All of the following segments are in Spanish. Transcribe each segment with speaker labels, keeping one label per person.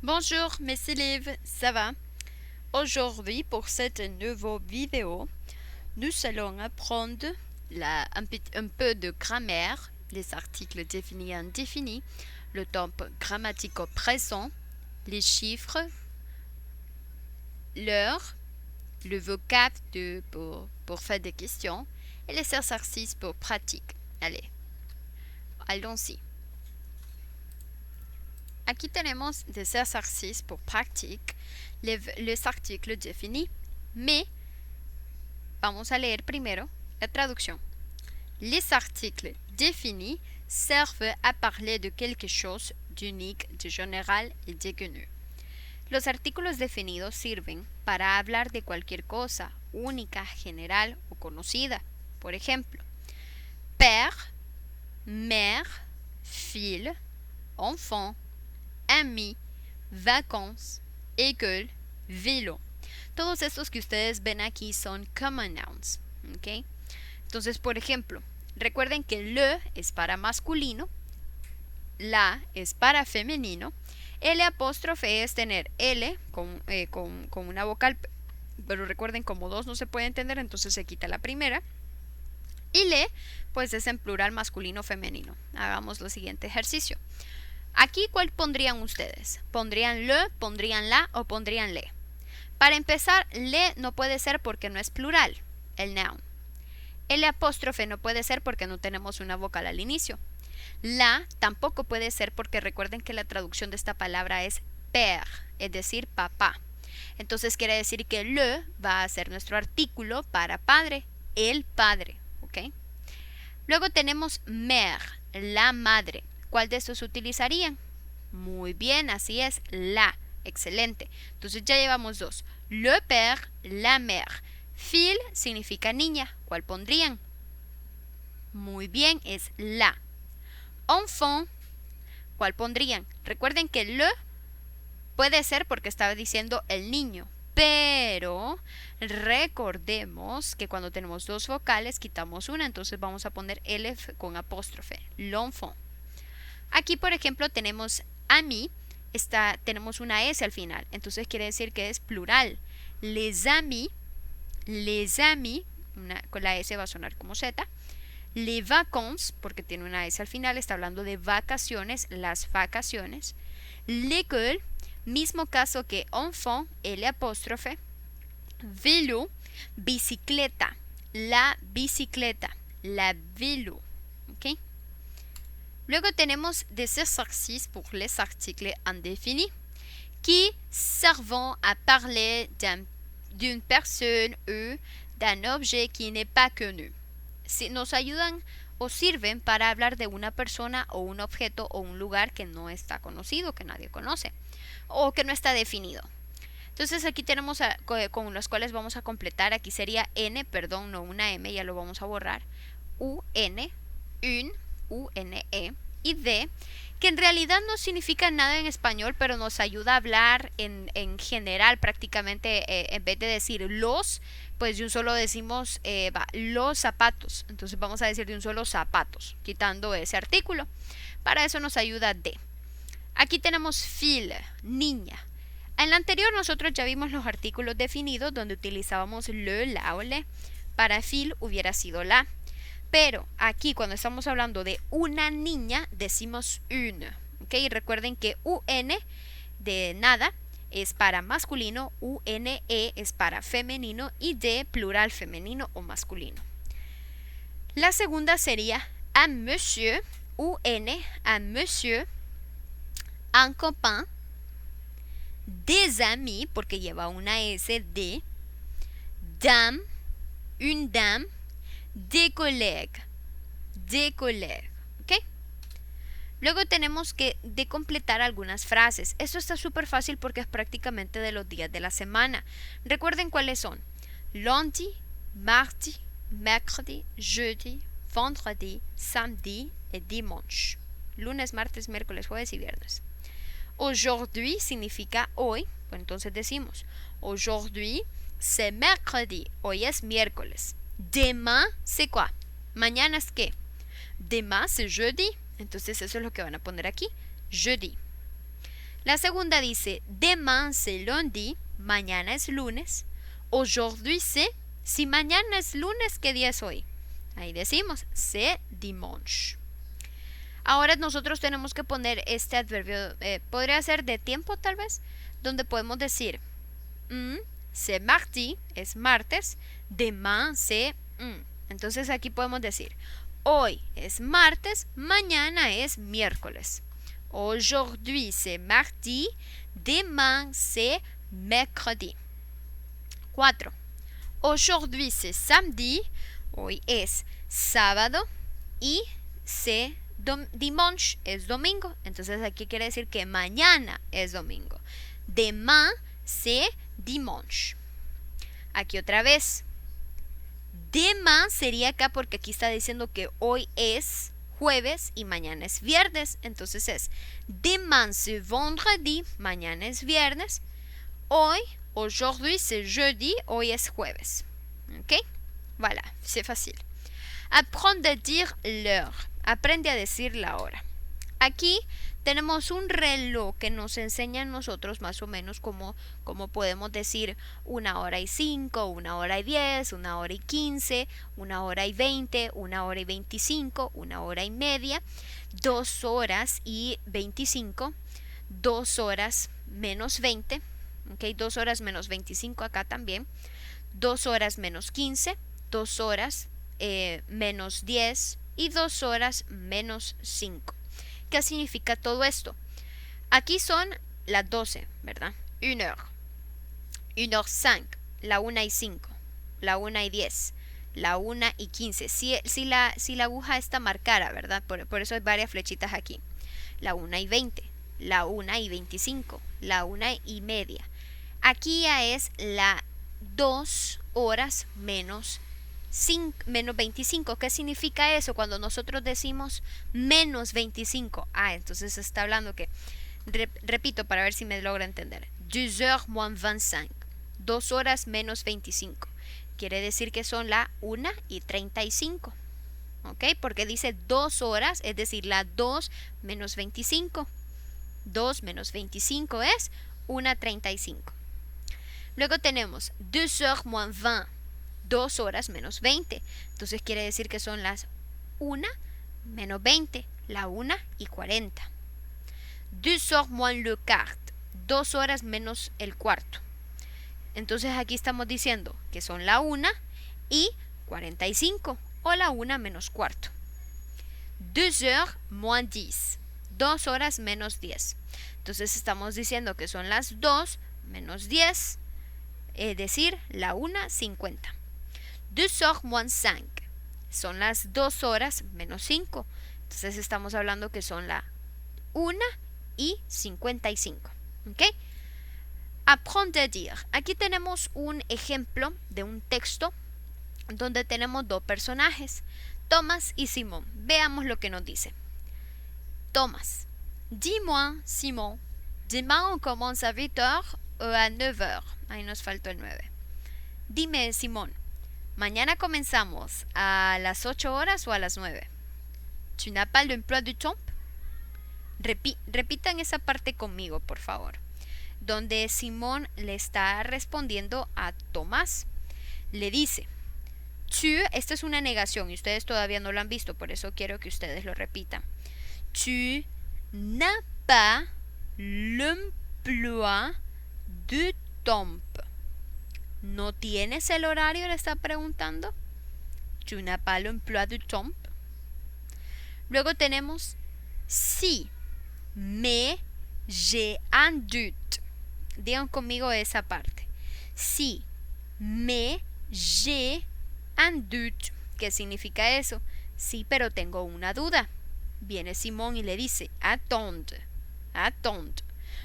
Speaker 1: Bonjour mes élèves, ça va? Aujourd'hui, pour cette nouvelle vidéo, nous allons apprendre un peu de grammaire, les articles définis et indéfinis, le temps grammatical présent, les chiffres, l'heure, le vocable pour faire des questions et les exercices pour pratique. Allez, allons-y. Aquí tenemos des exercices pour pratique, les articles définis, mais vamos a leer primero la traducción. Les articles définis servent à parler de quelque chose d'unique, de général y de connu. Los artículos definidos sirven para hablar de cualquier cosa única, general o conocida. Por ejemplo, père, mère, fille, enfant, ami, vacances, école, vélo. Todos estos que ustedes ven aquí son common nouns. ¿Okay? Entonces, por ejemplo, recuerden que le es para masculino, la es para femenino, el apóstrofe es tener L con una vocal, pero recuerden como dos no se puede entender, entonces se quita la primera. Y le, pues es en plural masculino femenino. Hagamos lo siguiente ejercicio. Aquí, ¿cuál pondrían ustedes? ¿Pondrían le, pondrían la o pondrían le? Para empezar, le no puede ser porque no es plural, el noun. El apóstrofe no puede ser porque no tenemos una vocal al inicio. La tampoco puede ser porque recuerden que la traducción de esta palabra es père, es decir, papá. Entonces quiere decir que le va a ser nuestro artículo para padre, el padre. ¿Ok? Luego tenemos mère, la madre. ¿Cuál de estos utilizarían? Muy bien, así es, la. Excelente. Entonces ya llevamos dos. Le père, la mère. Fille significa niña. ¿Cuál pondrían? Muy bien, es la. Enfant, ¿cuál pondrían? Recuerden que le puede ser porque estaba diciendo el niño, pero recordemos que cuando tenemos dos vocales quitamos una, entonces vamos a poner L con apóstrofe, l'enfant. Aquí, por ejemplo, tenemos ami, tenemos una S al final, entonces quiere decir que es plural. Les amis, con la S va a sonar como Z. Les vacances, porque tiene una S al final, está hablando de vacaciones, las vacaciones. L'école, mismo caso que enfant, L apóstrofe. Vélo, bicicleta, la bicicleta, la vélo. ¿Okay? Luego tenemos des exercices pour les articles indéfinis qui servent à parler d'une personne ou d'un objet qui n'est pas connu. Si nos ayudan o sirven para hablar de una persona o un objeto o un lugar que no está conocido, que nadie conoce o que no está definido. Entonces aquí tenemos con los cuales vamos a completar. Aquí sería N, perdón, no una M, ya lo vamos a borrar. UN, une, UNE y D, que en realidad no significa nada en español, pero nos ayuda a hablar en general prácticamente. En vez de decir los, pues de un solo decimos los zapatos. Entonces vamos a decir de un solo zapatos, quitando ese artículo. Para eso nos ayuda D. Aquí tenemos fille, niña. En la anterior nosotros ya vimos los artículos definidos donde utilizábamos le, la o le. Para fille hubiera sido la. Pero aquí cuando estamos hablando de una niña decimos une. ¿Okay? Y recuerden que UN de nada es para masculino, UNE es para femenino y D plural femenino o masculino. La segunda sería un monsieur, UN, un monsieur, un copain, des amis, porque lleva una S, D, dame, une dame, des collègues, ¿ok? Luego tenemos que completar algunas frases. Esto está súper fácil porque es prácticamente de los días de la semana. Recuerden cuáles son: lundi, mardi, mercredi, jeudi, vendredi, samedi y dimanche. Lunes, martes, miércoles, jueves y viernes. Aujourd'hui significa hoy, pues entonces decimos aujourd'hui c'est mercredi, hoy es miércoles. Demain c'est quoi? Mañana es qué? Demain c'est jeudi, entonces eso es lo que van a poner aquí, jeudi. La segunda dice, demain c'est lundi, mañana es lunes. Aujourd'hui c'est, si mañana es lunes, ¿qué día es hoy? Ahí decimos, c'est dimanche. Ahora nosotros tenemos que poner este adverbio, podría ser de tiempo tal vez, donde podemos decir, c'est mardi, es martes, demain c'est, entonces aquí podemos decir, hoy es martes, mañana es miércoles. Aujourd'hui c'est mardi, demain c'est mercredi. 4. Aujourd'hui c'est samedi, hoy es sábado y c'est dimanche es domingo. Entonces aquí quiere decir que mañana es domingo. Demain c'est dimanche. Aquí otra vez. Demain sería acá porque aquí está diciendo que hoy es jueves y mañana es viernes. Entonces es demain c'est vendredi, mañana es viernes. Hoy, aujourd'hui c'est jeudi, hoy es jueves. ¿Ok? Voilà, c'est facile. Apprendre à dire l'heure. Aprende a decir la hora. Aquí tenemos un reloj que nos enseña a nosotros más o menos cómo podemos decir 1:05, 1:10, 1:15, 1:20, 1:25, 1:30, 2:25, 2 menos 20, okay, 2 menos 25 acá también, 2 menos 15, 2 menos 10 y 2 menos 5. ¿Qué significa todo esto? Aquí son las 12, ¿verdad? 1h, 1h05, la 1:05, la 1:10, la 1:15. Si la aguja está marcada, ¿verdad? Por eso hay varias flechitas aquí. La 1:20, la 1:25, la 1:30. Aquí ya es la 2 horas menos 25. ¿Qué significa eso? Cuando nosotros decimos menos 25. Entonces está hablando que, repito para ver si me logra entender. 2h moins 25. 2 horas menos 25. Quiere decir que son la 1:35. ¿Ok? Porque dice 2 horas, es decir, la 2 menos 25. 2 menos 25 es 1:35. Luego tenemos 2h moins 20. 2 horas menos 20. Entonces quiere decir que son las 1 menos 20, la 1:40. 2h moins le quart, 2 horas menos el cuarto. Entonces aquí estamos diciendo que son la 1:45 o la 1 menos cuarto. 2h moins 10, 2 horas menos 10. Entonces estamos diciendo que son las 2 menos 10, es decir, la 1:50. 2h moins 5, son las 2 horas menos 5. Entonces estamos hablando que son la 1:55. ¿Ok? Apprendre à dire. Aquí tenemos un ejemplo de un texto donde tenemos dos personajes, Thomas y Simón. Veamos lo que nos dice. Thomas. Dis-moi, Simon, demain on commence à 8h ou à 9h. Ahí nos faltó el 9. Dime, Simón, ¿mañana comenzamos a las 8 horas o a las 9? ¿Tu n'as pas l'emploi du temps? Repitan esa parte conmigo, por favor. Donde Simón le está respondiendo a Tomás. Le dice, esto es una negación y ustedes todavía no lo han visto, por eso quiero que ustedes lo repitan. Tu n'as pas l'emploi du temps. ¿No tienes el horario? Le está preguntando. Tu n'as pas l'emploi du temps. Luego tenemos si, mais, j'ai un doute. Digan conmigo esa parte. Si, mais, j'ai un doute. ¿Qué significa eso? Sí, pero tengo una duda. Viene Simón y le dice, attends.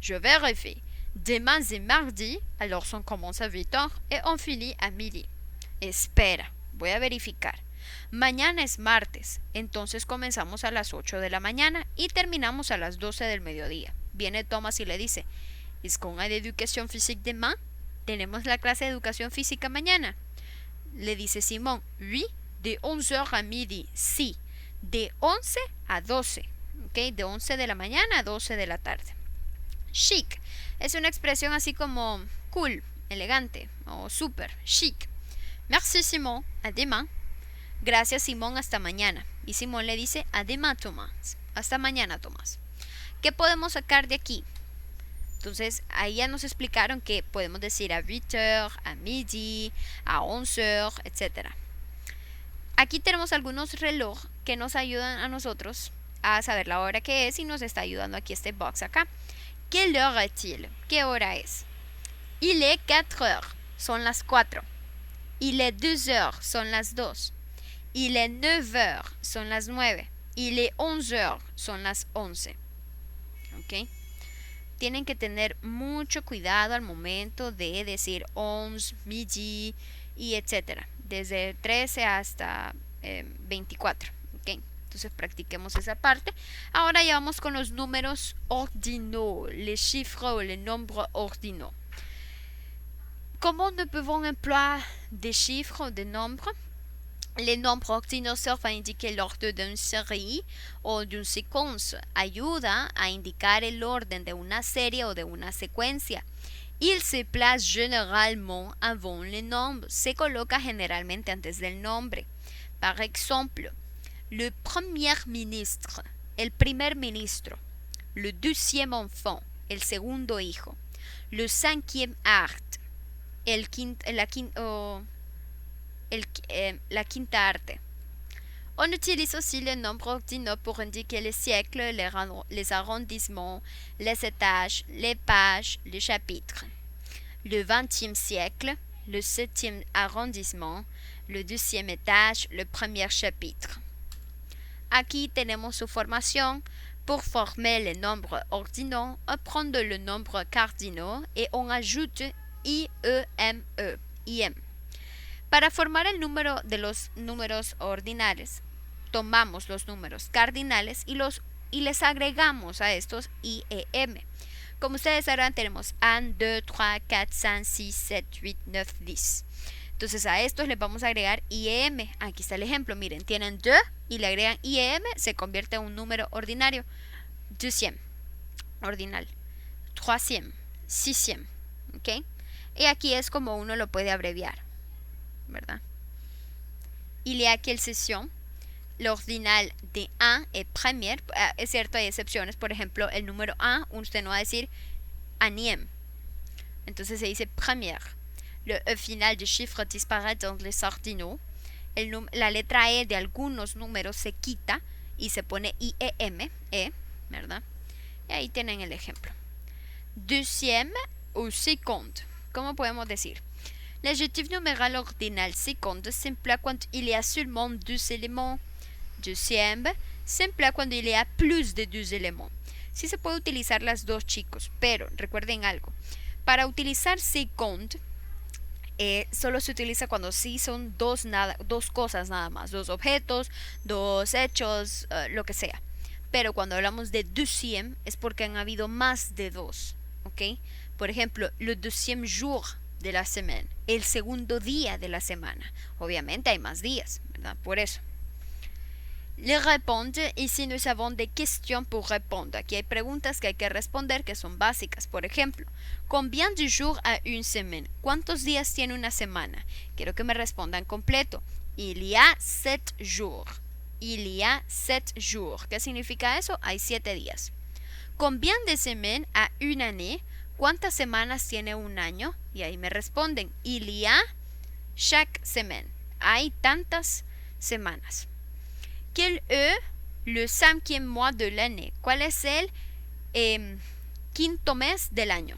Speaker 1: Je vérifie. Demain c'est mardi, alors on commence à 8h et on finit à midi. Espera, voy a verificar. Mañana es martes, entonces comenzamos a las 8 de la mañana y terminamos a las 12 del mediodía. Viene Thomas y le dice, ¿es qu'on a d'éducation physique demain? ¿Tenemos la clase de educación física mañana? Le dice Simón, oui, de 11h à midi, sí, de 11 a 12, ¿ok? De 11 de la mañana a 12 de la tarde. Chic es una expresión así como cool, elegante o super, chic. Merci Simon, à demain. Gracias Simón, hasta mañana. Y Simón le dice à demain Tomás, hasta mañana Tomás. ¿Qué podemos sacar de aquí? Entonces ahí ya nos explicaron que podemos decir a 8h, a midi, a 11h, etc. Aquí tenemos algunos relojes que nos ayudan a nosotros a saber la hora que es y nos está ayudando aquí este box acá. ¿Quelle heure est-il? ¿Qué hora es? Il est 4h, son las 4. Il est 2h, son las 2. Il est 9h, son las 9. Il est 11h, son las 11. ¿Ok? Tienen que tener mucho cuidado al momento de decir 11, midi y etcétera. Desde 13 hasta 24. ¿Ok? Entonces practiquemos esa parte. Ahora ya vamos con los números ordinaux, les chiffres o les nombres ordinaux. Comment nous pouvons employer des chiffres ou des nombres? Les nombres ordinaux servent à indiquer l'ordre d'une série o d'une séquence. Ayuda a indicar el orden de una serie o de una secuencia. Il se place généralement avant le nombre. Se coloca generalmente antes del nombre. Par exemple, le premier ministre, el primer ministro. Le deuxième enfant, el segundo hijo. Le cinquième acte, la quinta arte. On utilise aussi les nombres ordinaux pour indiquer les siècles, les arrondissements, les étages, les pages, les chapitres. Le 20e siècle, le 7e arrondissement, le 2e étage, le premier chapitre. Aquí tenemos su formación. Pour former les nombres ordinaux, on prend le nombre cardinaux et on ajoute IEM. Para formar el número de los números ordinales, tomamos los números cardinales y les agregamos a estos IEM. Como ustedes sabrán, tenemos 1, 2, 3, 4, 5, 6, 7, 8, 9, 10. Entonces a estos les vamos a agregar IEM. Aquí está el ejemplo. Miren, tienen 2 y le agregan IEM, se convierte en un número ordinario. Deuxième, ordinal. Troisième, sixième. ¿Ok? Y aquí es como uno lo puede abreviar, ¿verdad? Il y a quelques exceptions. L'ordinal de 1 es premier. Es cierto, hay excepciones. Por ejemplo, el número 1, usted no va a decir anième. Entonces se dice premier. Le E final de chiffre disparaît dans les ordinaux. La letra E de algunos números se quita y se pone IEM, ¿verdad? Y ahí tienen el ejemplo. Deuxième ou seconde. ¿Cómo podemos decir? L'adjectif numéral ordinal seconde s'emploie quand il y a seulement 2 éléments. Deuxième s'emploie cuando il y a plus de 2 éléments. Sí se puede utilizar las dos, chicos, pero recuerden algo. Para utilizar seconde, solo se utiliza cuando sí son dos cosas nada más, dos objetos, dos hechos, lo que sea. Pero cuando hablamos de deuxième es porque han habido más de dos, ¿ok? Por ejemplo, le deuxième jour de la semaine, el segundo día de la semana. Obviamente hay más días, ¿verdad? Por eso. Le répondre, ici nous avons des questions pour répondre. Aquí hay preguntas que hay que responder que son básicas. Por ejemplo, combien de jours a une semaine? ¿Cuántos días tiene una semana? Quiero que me respondan completo. Il y a 7 jours. Il y a 7 jours. ¿Qué significa eso? Hay 7 días. Combien de semaines a une année? ¿Cuántas semanas tiene un año? Y ahí me responden. Il y a chaque semaine. Hay tantas semanas. Quel est le 5e mois de l'année? ¿Cuál es el quinto mes del año?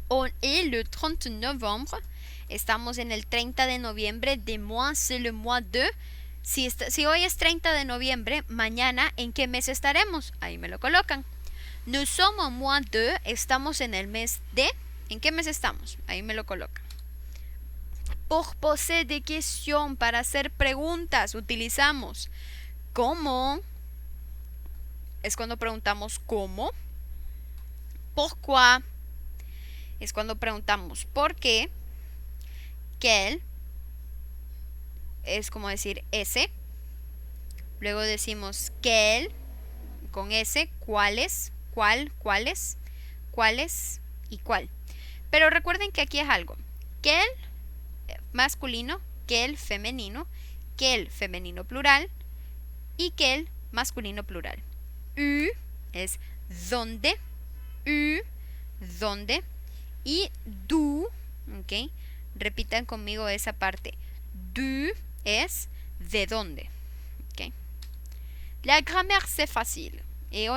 Speaker 1: On est le 30 novembre. Estamos en el 30 de noviembre. De mois, c'est le mois de. Si hoy es 30 de noviembre, mañana, ¿en qué mes estaremos? Ahí me lo colocan. Nous sommes au mois de. Estamos en el mes de. ¿En qué mes estamos? Ahí me lo colocan. Pour poser des questions, para hacer preguntas, utilizamos ¿cómo? Es cuando preguntamos ¿cómo? Pourquoi? Es cuando preguntamos ¿por qué? Quel es como decir ese. Luego decimos quel con S, ¿cuáles? cuál, cuáles, cuáles y cuál. Pero recuerden que aquí es algo. Quel masculino, quel femenino plural y quel masculino plural. U es dónde, dónde y du, ¿ok? Repitan conmigo esa parte. Du es de dónde, ¿ok? La grammaire c'est facile y la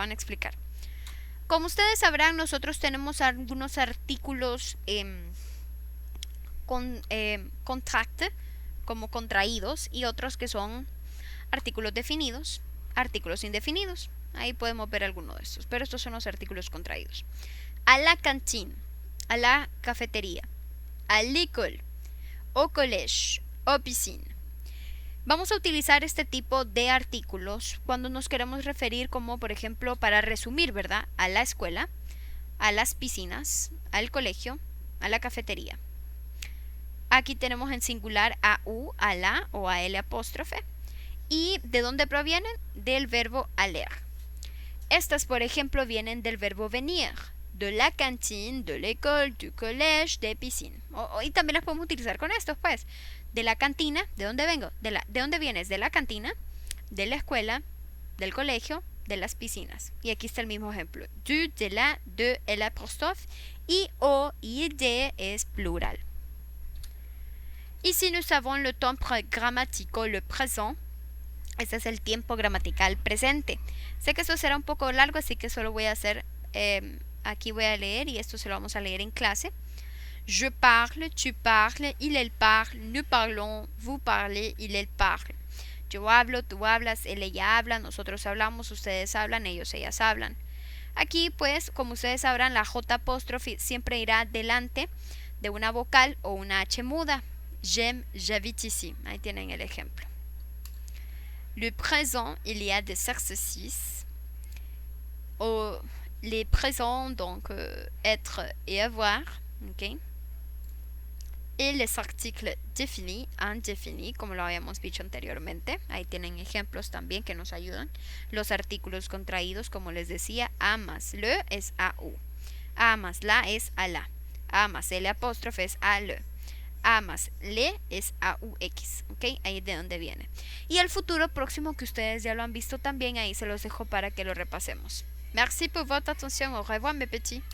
Speaker 1: van a explicar. Como ustedes sabrán, nosotros tenemos algunos artículos contracte, como contraídos, y otros que son artículos definidos, artículos indefinidos. Ahí podemos ver alguno de estos, pero estos son los artículos contraídos. À la cantine, à la cafetería, à l'école, au collège, aux piscines. Vamos a utilizar este tipo de artículos cuando nos queremos referir como, por ejemplo, para resumir, ¿verdad? A la escuela, a las piscinas, al colegio, a la cafetería. Aquí tenemos en singular a u, a la o a l apóstrofe. ¿Y de dónde provienen? Del verbo aller. Estas, por ejemplo, vienen del verbo venir. De la cantine, de l'école, du collège, des piscines. Y también las podemos utilizar con estos, pues. De la cantina, ¿de dónde vengo? ¿De dónde vienes? De la cantina, de la escuela, del colegio, de las piscinas. Y aquí está el mismo ejemplo. Du, de la, de, el apóstrofe. Y o y de es plural. Ici nous avons le temps grammatical, le présent. Este es el tiempo gramatical presente. Sé que esto será un poco largo, así que solo voy a hacer, aquí voy a leer y esto se lo vamos a leer en clase. Je parle, tu parles, il, elle parle, nous parlons, vous parlez, il, elle parle. Yo hablo, tú hablas, él, ella habla, nosotros hablamos, ustedes hablan, ellos, ellas hablan. Aquí, pues, como ustedes sabrán, la J apóstrofe siempre irá delante de una vocal o una H muda. J'aime, j'habite ici. Ahí tienen el ejemplo. Le présent, il y a des exercices. Les présents, donc être et avoir. Okay. Y los artículos définis, indéfinis, como lo habíamos dicho anteriormente. Ahí tienen ejemplos también que nos ayudan. Los artículos contraídos, como les decía, a más le es a u. A más la es a la. A más el apóstrofe es a le. A más le es a ux, ¿ok? Ahí es de donde viene. Y el futuro próximo, que ustedes ya lo han visto también, ahí se los dejo para que lo repasemos. Merci pour votre attention. Au revoir, mes petits.